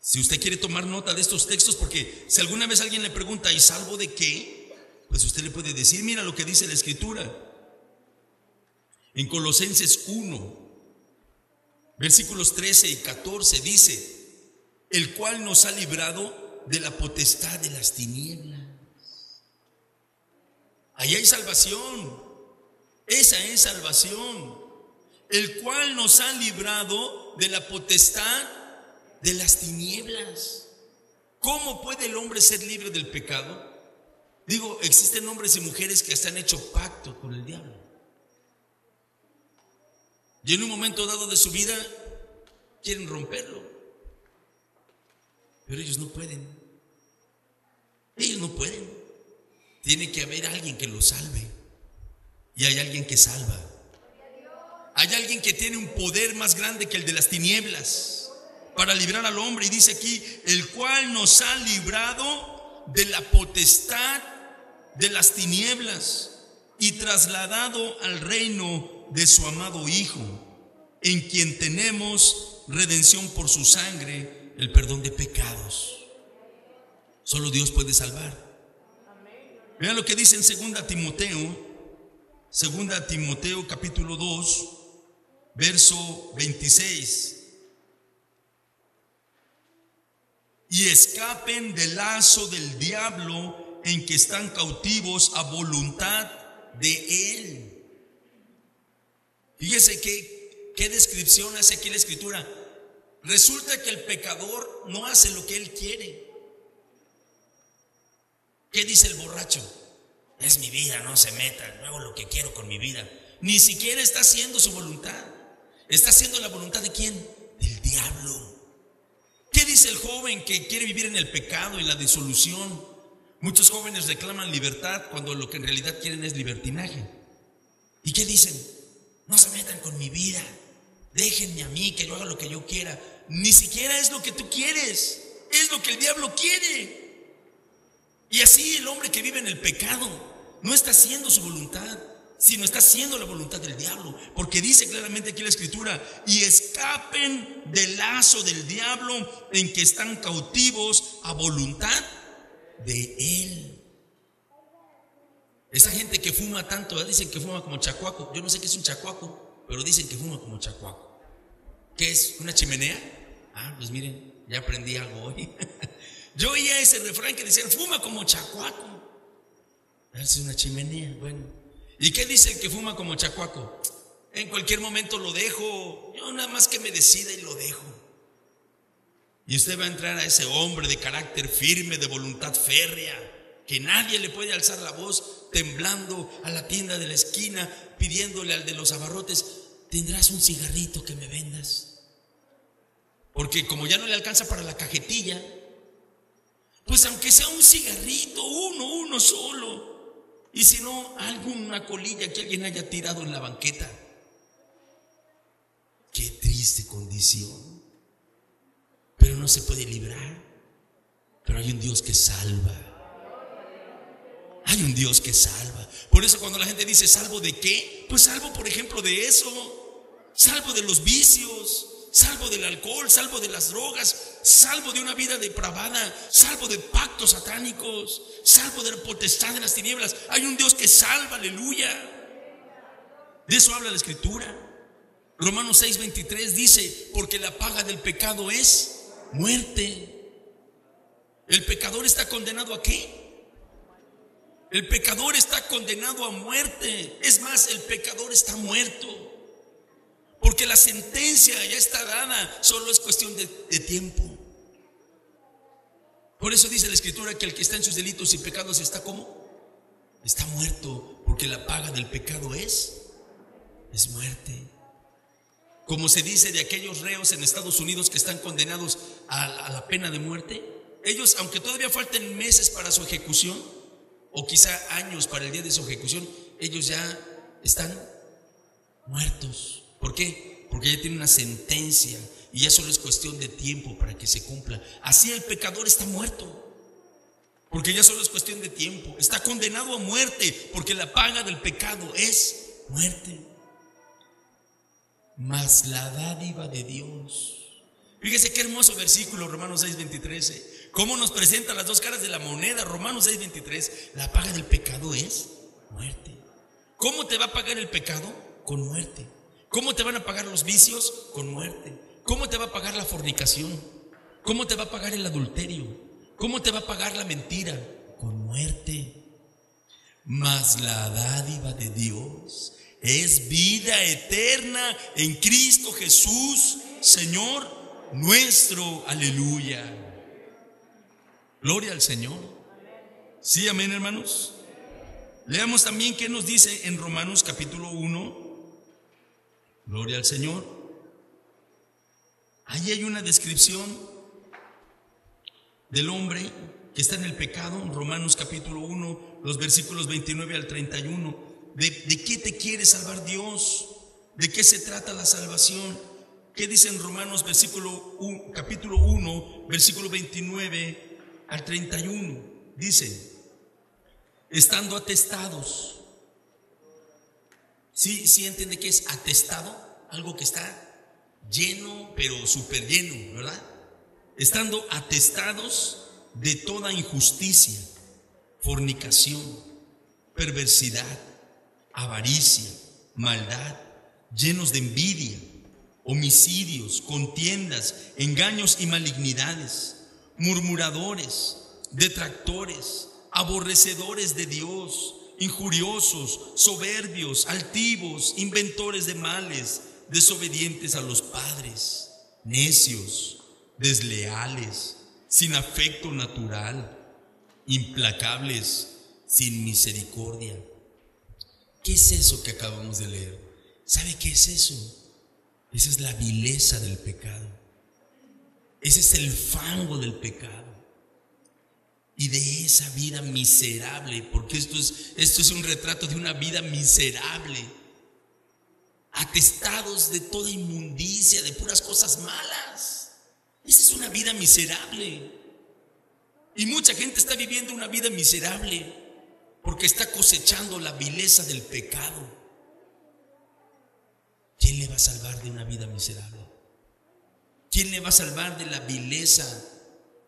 Si usted quiere tomar nota de estos textos, porque si alguna vez alguien le pregunta, ¿y salvo de qué? Pues usted le puede decir, mira lo que dice la Escritura. En Colosenses 1, versículos 13 y 14 dice, el cual nos ha librado de la potestad de las tinieblas. Ahí hay salvación. Esa es salvación. El cual nos ha librado de la potestad de las tinieblas. ¿Cómo puede el hombre ser libre del pecado? Digo, existen hombres y mujeres que hasta han hecho pacto con el diablo. Y en un momento dado de su vida quieren romperlo. Pero ellos no pueden. Ellos no pueden. Tiene que haber alguien que lo salve. Y hay alguien que salva. Hay alguien que tiene un poder más grande que el de las tinieblas para librar al hombre. Y dice aquí, el cual nos ha librado de la potestad de las tinieblas y trasladado al reino de su amado Hijo, en quien tenemos redención por su sangre, el perdón de pecados. Solo Dios puede salvar. Vean lo que dice en 2 Timoteo capítulo 2, verso 26. Y escapen del lazo del diablo en que están cautivos a voluntad de él. Fíjese qué descripción hace aquí la Escritura. Resulta que el pecador no hace lo que él quiere. ¿Qué dice el borracho? Es mi vida, no se metan, no hago lo que quiero con mi vida. Ni siquiera está haciendo su voluntad. Está haciendo la voluntad ¿de quién? Del diablo. ¿Qué dice el joven que quiere vivir en el pecado y la disolución? Muchos jóvenes reclaman libertad cuando lo que en realidad quieren es libertinaje. ¿Y qué dicen? No se metan con mi vida, déjenme a mí que yo haga lo que yo quiera. Ni siquiera es lo que tú quieres, es lo que el diablo quiere. Y así el hombre que vive en el pecado no está haciendo su voluntad, sino está haciendo la voluntad del diablo. Porque dice claramente aquí la Escritura, y escapen del lazo del diablo en que están cautivos a voluntad de él. Esa gente que fuma tanto, dicen que fuma como chacuaco. Yo no sé qué es un chacuaco, pero dicen que fuma como chacuaco. ¿Qué es? ¿Una chimenea? Pues miren, ya aprendí algo hoy. Yo oía ese refrán que decían, fuma como chacuaco. Es una chimenea, bueno. ¿Y qué dice el que fuma como chacuaco? En cualquier momento lo dejo, yo nada más que me decida y lo dejo. Y usted va a entrar a ese hombre de carácter firme, de voluntad férrea, que nadie le puede alzar la voz, temblando a la tienda de la esquina, pidiéndole al de los abarrotes, ¿tendrás un cigarrito que me vendas? Porque como ya no le alcanza para la cajetilla, pues aunque sea un cigarrito, uno solo. Y si no, alguna colilla que alguien haya tirado en la banqueta. Qué triste condición. Pero no se puede librar. Pero hay un Dios que salva. Hay un Dios que salva. Por eso cuando la gente dice, ¿salvo de qué? Pues salvo, por ejemplo, de eso. Salvo de los vicios. Salvo del alcohol, salvo de las drogas, salvo de una vida depravada, salvo de pactos satánicos, salvo de la potestad de las tinieblas. Hay un Dios que salva, aleluya. De eso habla la Escritura. Romanos 6:23 dice: porque la paga del pecado es muerte. ¿El pecador está condenado a qué? El pecador está condenado a muerte. Es más, el pecador está muerto, porque la sentencia ya está dada, solo es cuestión de tiempo. Por eso dice la Escritura que el que está en sus delitos y pecados está ¿cómo? Está muerto, porque la paga del pecado es muerte. Como se dice de aquellos reos en Estados Unidos que están condenados a la pena de muerte, ellos, aunque todavía falten meses para su ejecución, o quizá años para el día de su ejecución, ellos ya están muertos. ¿Por qué? Porque ya tienen una sentencia y ya solo es cuestión de tiempo para que se cumpla. Así el pecador está muerto, porque ya solo es cuestión de tiempo. Está condenado a muerte, porque la paga del pecado es muerte. Mas la dádiva de Dios. Fíjese qué hermoso versículo, Romanos 6:23. Cómo nos presenta las dos caras de la moneda. Romanos 6:23. La paga del pecado es muerte. ¿Cómo te va a pagar el pecado? Con muerte. ¿Cómo te van a pagar los vicios? Con muerte. ¿Cómo te va a pagar la fornicación? ¿Cómo te va a pagar el adulterio? ¿Cómo te va a pagar la mentira? Con muerte. Mas la dádiva de Dios es vida eterna en Cristo Jesús, Señor nuestro. Aleluya. Gloria al Señor. Sí, amén, hermanos. Leamos también qué nos dice en Romanos capítulo 1. Gloria al Señor. Allí hay una descripción del hombre que está en el pecado. Romanos capítulo 1, los versículos 29 al 31. ¿De qué te quiere salvar Dios? ¿De qué se trata la salvación? ¿Qué dice en Romanos capítulo 1, versículo 29 al 31? Dice: estando atestados. ¿Sí entiende qué es atestado? Algo que está lleno, pero súper lleno, ¿verdad? Estando atestados de toda injusticia, fornicación, perversidad, avaricia, maldad, llenos de envidia, homicidios, contiendas, engaños y malignidades, murmuradores, detractores, aborrecedores de Dios, injuriosos, soberbios, altivos, inventores de males, desobedientes a los padres, necios, desleales, sin afecto natural, implacables, sin misericordia. ¿Qué es eso que acabamos de leer? ¿Sabe qué es eso? Esa es la vileza del pecado. Ese es el fango del pecado. Y de esa vida miserable, porque esto es un retrato de una vida miserable, atestados de toda inmundicia, de puras cosas malas. Esa es una vida miserable. Y mucha gente está viviendo una vida miserable porque está cosechando la vileza del pecado. ¿Quién le va a salvar de una vida miserable? ¿Quién le va a salvar de la vileza,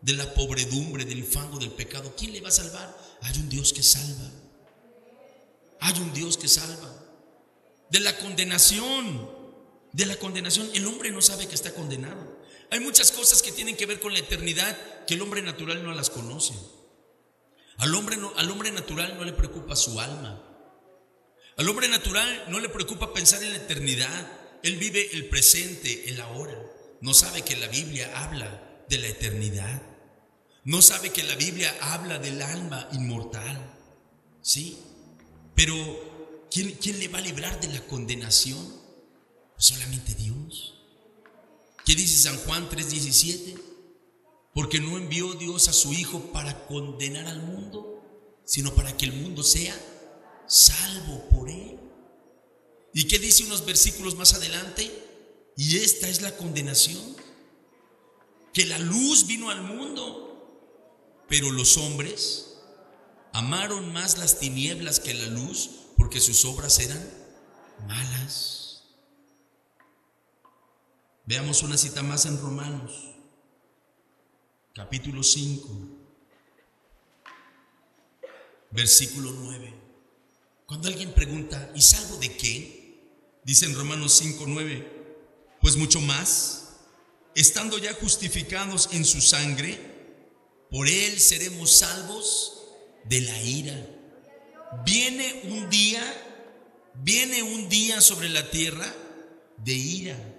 de la pobredumbre, del fango del pecado? ¿Quién le va a salvar? Hay un Dios que salva. Hay un Dios que salva. De la condenación. El hombre no sabe que está condenado. Hay muchas cosas que tienen que ver con la eternidad que el hombre natural no las conoce. Al hombre natural no le preocupa su alma. Al hombre natural no le preocupa pensar en la eternidad. Él vive el presente, el ahora. No sabe que la Biblia habla de la eternidad. No sabe que la Biblia habla del alma inmortal. ¿Sí? Pero ¿quién le va a librar de la condenación? Solamente Dios. ¿Qué dice San Juan 3:17? Porque no envió Dios a su Hijo para condenar al mundo, sino para que el mundo sea salvo por él. ¿Y qué dice unos versículos más adelante? Y esta es la condenación, que la luz vino al mundo, pero los hombres amaron más las tinieblas que la luz, porque sus obras eran malas. Veamos una cita más en Romanos. capítulo 5, versículo 9. Cuando alguien pregunta, ¿y salvo de qué? Dice en Romanos 5, 9, pues mucho más, estando ya justificados en su sangre, por él seremos salvos de la ira. Viene un día sobre la tierra de ira.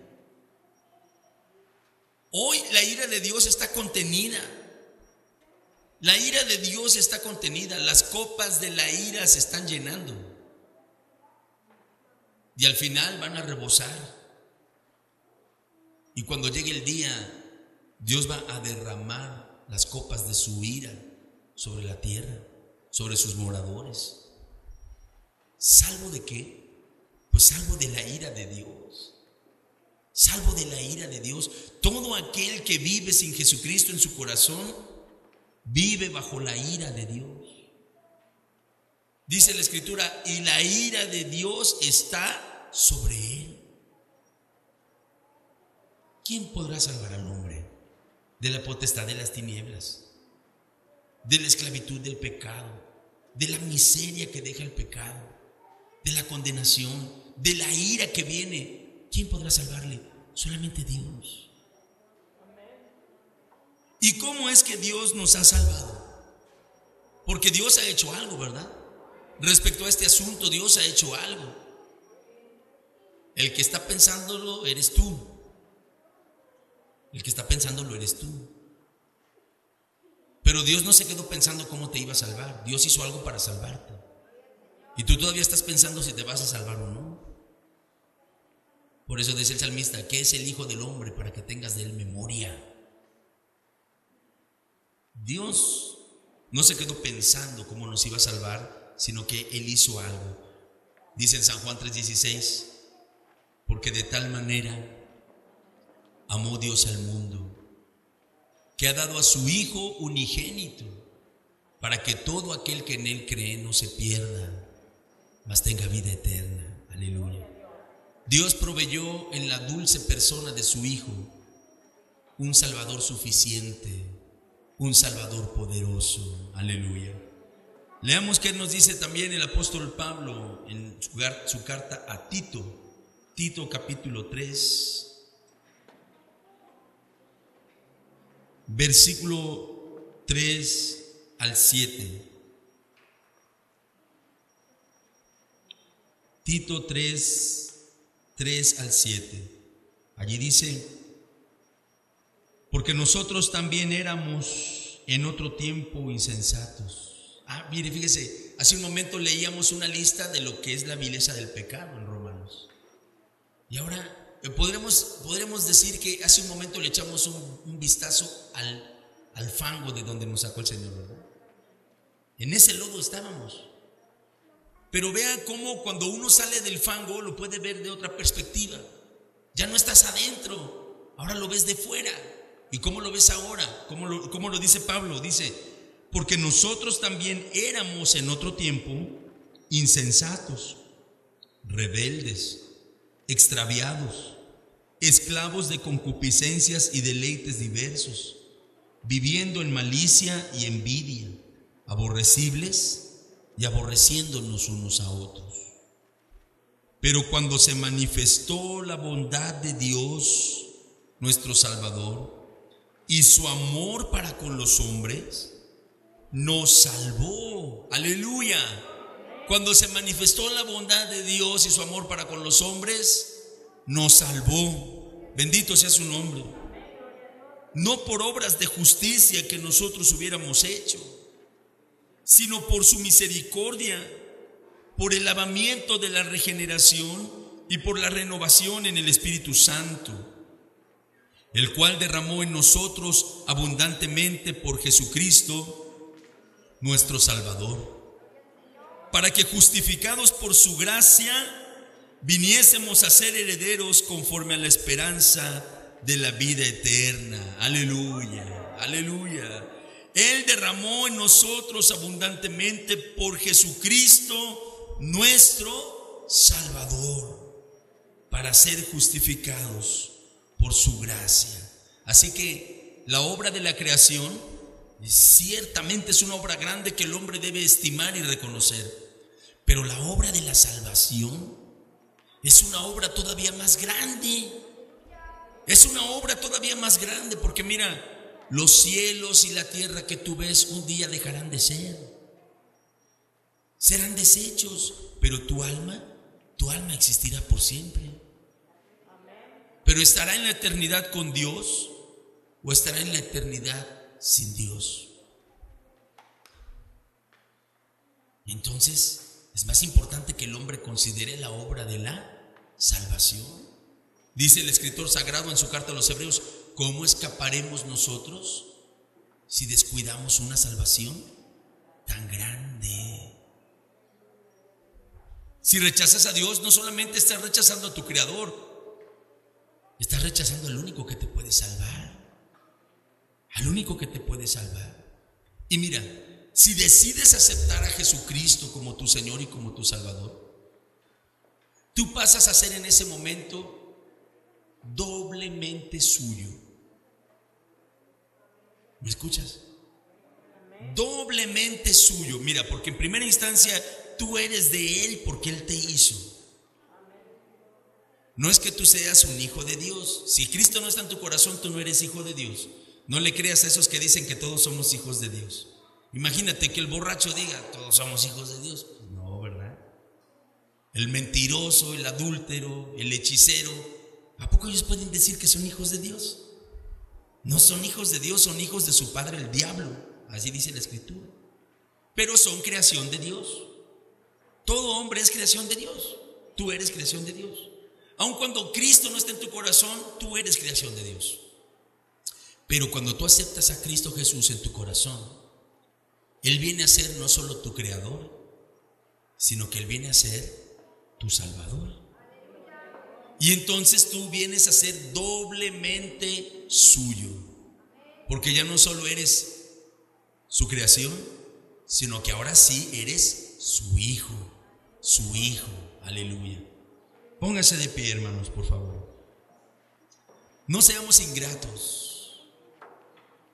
Hoy la ira de Dios está contenida. La ira de Dios está contenida. Las copas de la ira se están llenando. Y al final van a rebosar. Y cuando llegue el día, Dios va a derramar las copas de su ira sobre la tierra, sobre sus moradores. ¿Salvo de qué? Pues salvo de la ira de Dios. Salvo de la ira de Dios. Todo aquel que vive sin Jesucristo en su corazón vive bajo la ira de Dios. Dice la Escritura, y la ira de Dios está sobre él. ¿Quién podrá salvar al hombre de la potestad de las tinieblas, de la esclavitud del pecado, de la miseria que deja el pecado, de la condenación, de la ira que viene? ¿Quién podrá salvarle? Solamente Dios. ¿Y cómo es que Dios nos ha salvado? Porque Dios ha hecho algo, ¿verdad? Respecto a este asunto, Dios ha hecho algo. El que está pensándolo eres tú. El que está pensándolo eres tú. Pero Dios no se quedó pensando cómo te iba a salvar. Dios hizo algo para salvarte. Y tú todavía estás pensando si te vas a salvar o no. Por eso dice el salmista, ¿qué es el Hijo del Hombre para que tengas de él memoria? Dios no se quedó pensando cómo nos iba a salvar, sino que él hizo algo. Dice en San Juan 3:16, porque de tal manera amó Dios al mundo, que ha dado a su Hijo unigénito, para que todo aquel que en él cree no se pierda, mas tenga vida eterna. Aleluya. Dios proveyó en la dulce persona de su Hijo un Salvador suficiente, un Salvador poderoso. Aleluya. Leamos qué nos dice también el apóstol Pablo en su carta a Tito. Tito capítulo 3, versículo 3 al 7. Tito 3 al 7. Allí dice, porque nosotros también éramos en otro tiempo insensatos. Mire, fíjese, hace un momento leíamos una lista de lo que es la vileza del pecado en Romanos. Y ahora podremos decir que hace un momento le echamos un vistazo al fango de donde nos sacó el Señor, ¿verdad? En ese lodo estábamos. Pero vea cómo cuando uno sale del fango lo puede ver de otra perspectiva. Ya no estás adentro, ahora lo ves de fuera. ¿Y cómo lo ves ahora? ¿Cómo lo dice Pablo? Dice, porque nosotros también éramos en otro tiempo insensatos, rebeldes, extraviados, esclavos de concupiscencias y deleites diversos, viviendo en malicia y envidia, aborrecibles y aborreciéndonos unos a otros. Pero cuando se manifestó la bondad de Dios, nuestro Salvador, y su amor para con los hombres, nos salvó. Aleluya. Cuando se manifestó la bondad de Dios y su amor para con los hombres, nos salvó. Bendito sea su nombre. No por obras de justicia que nosotros hubiéramos hecho, sino por su misericordia, por el lavamiento de la regeneración y por la renovación en el Espíritu Santo, el cual derramó en nosotros abundantemente por Jesucristo, nuestro Salvador, para que justificados por su gracia viniésemos a ser herederos conforme a la esperanza de la vida eterna. Aleluya, aleluya. Él derramó en nosotros abundantemente por Jesucristo, nuestro Salvador, para ser justificados por su gracia. Así que la obra de la creación ciertamente es una obra grande que el hombre debe estimar y reconocer, pero la obra de la salvación es una obra todavía más grande. Es una obra todavía más grande, porque mira, los cielos y la tierra que tú ves un día dejarán de ser, serán deshechos, pero tu alma existirá por siempre. Pero estará en la eternidad con Dios o estará en la eternidad sin Dios. Entonces es más importante que el hombre considere la obra de la salvación. Dice el escritor sagrado en su carta a los Hebreos: ¿cómo escaparemos nosotros si descuidamos una salvación tan grande? Si rechazas a Dios, no solamente estás rechazando a tu Creador, estás rechazando al único que te puede salvar. Al único que te puede salvar. Y mira, si decides aceptar a Jesucristo como tu Señor y como tu Salvador, tú pasas a ser en ese momento doblemente suyo. ¿Me escuchas? Doblemente suyo. Mira, porque en primera instancia tú eres de Él porque Él te hizo. No es que tú seas un hijo de Dios. Si Cristo no está en tu corazón, tú no eres hijo de Dios. No le creas a esos que dicen que todos somos hijos de Dios. Imagínate que el borracho diga: todos somos hijos de Dios. No, ¿verdad? El mentiroso, el adúltero, el hechicero, ¿a poco ellos pueden decir que son hijos de Dios? No son hijos de Dios, son hijos de su padre el diablo. Así dice la Escritura. Pero son creación de Dios. Todo hombre es creación de Dios. Tú eres creación de Dios. Aun cuando Cristo no está en tu corazón, tú eres creación de Dios. Pero cuando tú aceptas a Cristo Jesús en tu corazón, Él viene a ser no solo tu creador, sino que Él viene a ser tu salvador. Y entonces tú vienes a ser doblemente suyo, porque ya no solo eres su creación, sino que ahora sí eres su hijo. Su hijo, aleluya. Póngase de pie, hermanos, por favor. No seamos ingratos.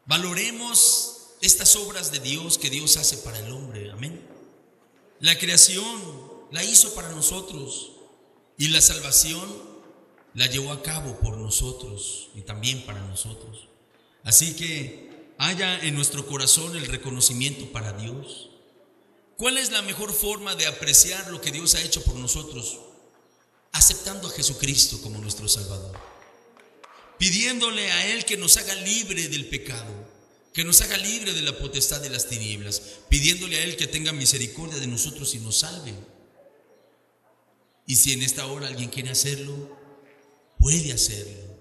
Valoremos estas obras de Dios que Dios hace para el hombre, amén. La creación la hizo para nosotros y la salvación la llevó a cabo por nosotros y también para nosotros. Así que haya en nuestro corazón el reconocimiento para Dios. ¿Cuál es la mejor forma de apreciar lo que Dios ha hecho por nosotros? Aceptando a Jesucristo como nuestro Salvador, pidiéndole a Él que nos haga libre del pecado, que nos haga libre de la potestad de las tinieblas, pidiéndole a Él que tenga misericordia de nosotros y nos salve. Y si en esta hora alguien quiere hacerlo, puede hacerlo,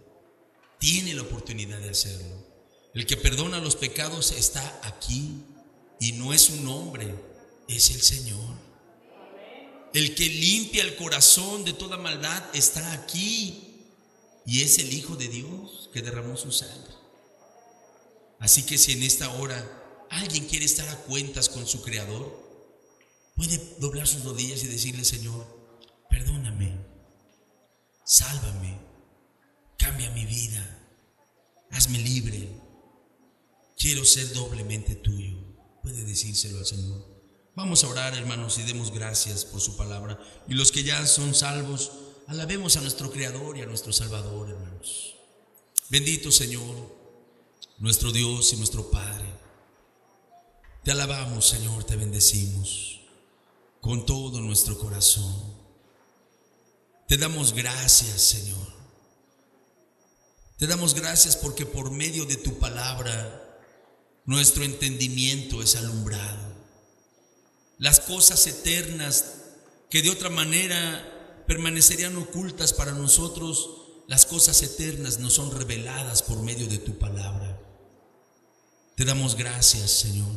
tiene la oportunidad de hacerlo. El que perdona los pecados está aquí y no es un hombre, es el Señor. El que limpia el corazón de toda maldad está aquí y es el Hijo de Dios que derramó su sangre. Así que si en esta hora alguien quiere estar a cuentas con su Creador, puede doblar sus rodillas y decirle: Señor, perdóname, sálvame, cambia mi vida, hazme libre, quiero ser doblemente tuyo. Puede decírselo al Señor. Vamos a orar, hermanos, y demos gracias por su palabra. Y los que ya son salvos, alabemos a nuestro Creador y a nuestro Salvador, hermanos. Bendito Señor, nuestro Dios y nuestro Padre. Te alabamos, Señor, te bendecimos con todo nuestro corazón. Te damos gracias, Señor. Te damos gracias porque por medio de tu palabra nuestro entendimiento es alumbrado. Las cosas eternas que de otra manera permanecerían ocultas para nosotros, las cosas eternas nos son reveladas por medio de tu palabra. Te damos gracias, Señor,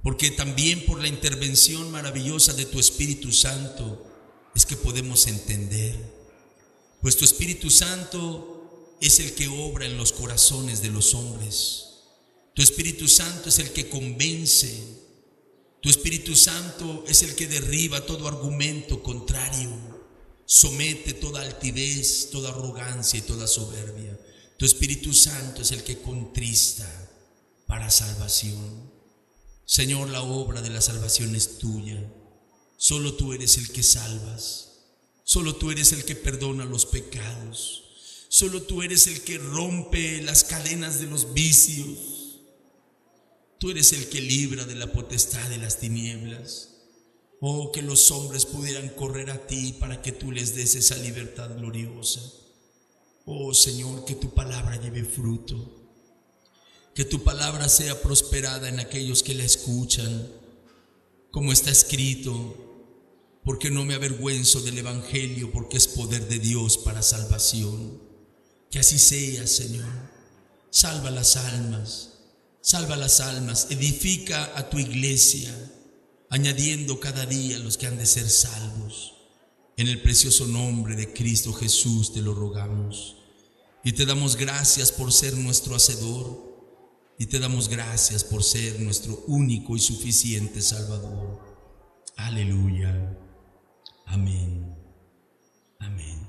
porque también por la intervención maravillosa de tu Espíritu Santo es que podemos entender, pues tu Espíritu Santo es el que obra en los corazones de los hombres. Tu Espíritu Santo es el que convence. Tu Espíritu Santo es el que derriba todo argumento contrario, somete toda altivez, toda arrogancia y toda soberbia. Tu Espíritu Santo es el que contrista para salvación. Señor, la obra de la salvación es tuya. Solo tú eres el que salvas. Solo tú eres el que perdona los pecados. Solo tú eres el que rompe las cadenas de los vicios. Tú eres el que libra de la potestad de las tinieblas. Oh, que los hombres pudieran correr a ti para que tú les des esa libertad gloriosa. Oh Señor, que tu palabra lleve fruto, que tu palabra sea prosperada en aquellos que la escuchan, como está escrito, porque no me avergüenzo del evangelio, porque es poder de Dios para salvación. Que así sea, Señor. Salva las almas, edifica a tu iglesia, añadiendo cada día los que han de ser salvos. En el precioso nombre de Cristo Jesús te lo rogamos. Y te damos gracias por ser nuestro Hacedor. Y te damos gracias por ser nuestro único y suficiente Salvador. Aleluya. Amén. Amén.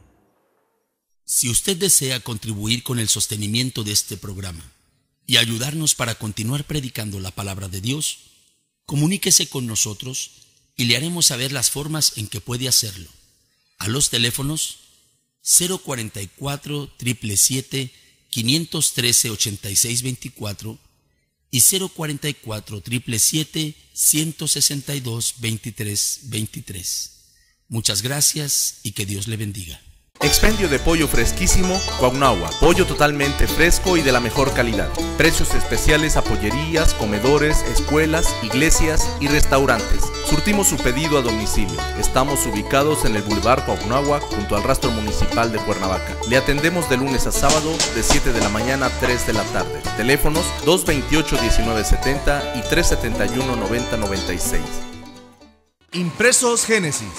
Si usted desea contribuir con el sostenimiento de este programa y ayudarnos para continuar predicando la palabra de Dios, comuníquese con nosotros y le haremos saber las formas en que puede hacerlo. A los teléfonos 044 777 513 8624 y 044 777 162 2323. Muchas gracias y que Dios le bendiga. Expendio de pollo fresquísimo Cuauhnáhuac. Pollo totalmente fresco y de la mejor calidad. Precios especiales a pollerías, comedores, escuelas, iglesias y restaurantes. Surtimos su pedido a domicilio. Estamos ubicados en el Boulevard Cuauhnáhuac, junto al rastro municipal de Cuernavaca. Le atendemos de lunes a sábado de 7 de la mañana a 3 de la tarde. Teléfonos 228-1970 y 371-9096. Impresos Génesis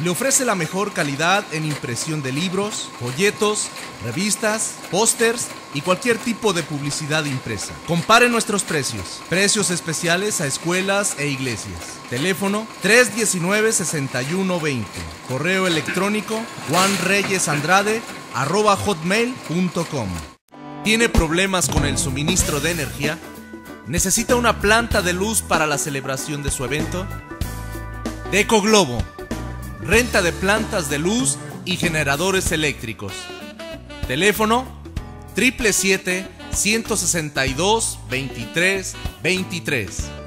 le ofrece la mejor calidad en impresión de libros, folletos, revistas, pósters y cualquier tipo de publicidad impresa. Compare nuestros precios. Precios especiales a escuelas e iglesias. Teléfono 319-6120. Correo electrónico juanreyesandrade@hotmail.com. ¿Tiene problemas con el suministro de energía? ¿Necesita una planta de luz para la celebración de su evento? Deco Globo. Renta de plantas de luz y generadores eléctricos. Teléfono 777-162-2323.